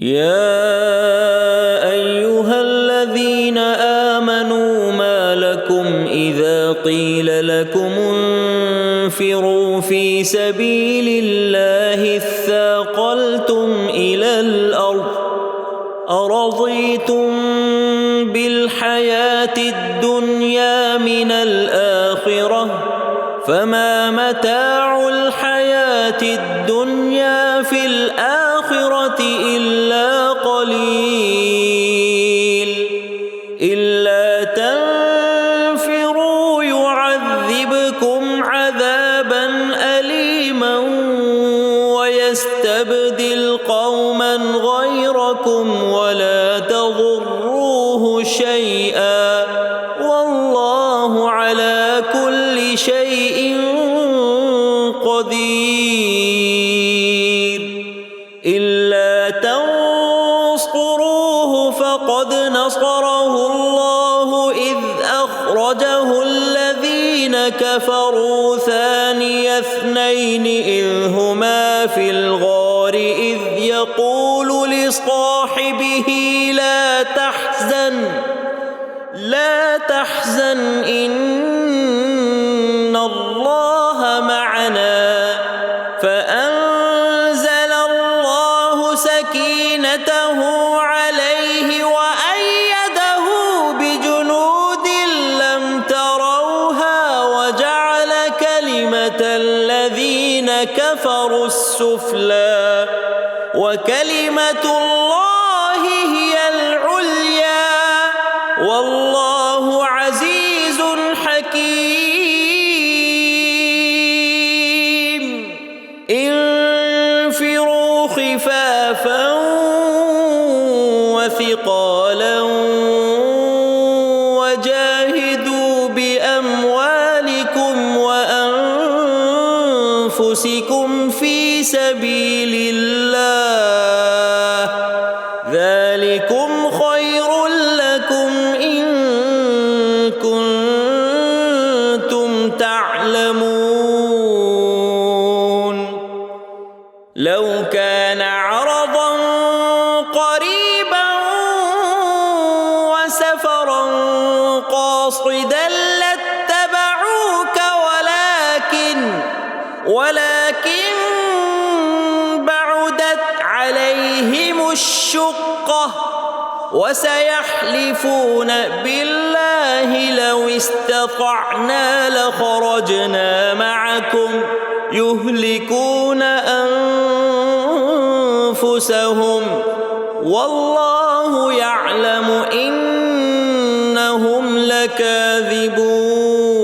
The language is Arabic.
يا أيها الذين آمنوا ما لكم إذا قيل لكم انفروا في سبيل الله اثاقلتم إلى الأرض أرضيتم بالحياة الدنيا من الآخرة فما متاع الحياة الدنيا في الآخرة إلا قليل إلا تنفروا يعذبكم عذابا أليما ويستبدل قوما غيركم ولا تضروه شيئا والله على كل شيء قدير إلا تنصروه فقد نصره الله إذ أخرجه الذين كفروا ثاني اثنين إذ هما في الغار إذ يقول لصاحبه لا تحزن إن الله معنا فأنزل الله سكينته عليه وأيده بجنود لم تروها وجعل كلمة الذين كفروا السفلى وكلمة الله هي العليا والله عزيز حكيم انفروا خفافا وثقالا وجاهدوا بأموالكم وأنفسكم في سبيل الله ذلكم خير لكم إن كنتم تعلمون لو كان عرضا قريبا وسفرا قاصدا لاتبعوك ولكن بعدت عليهم الشقة وسيحلفون بالله لو استطعنا لخرجنا معكم يهلكون أنفسهم والله يعلم إنهم لكاذبون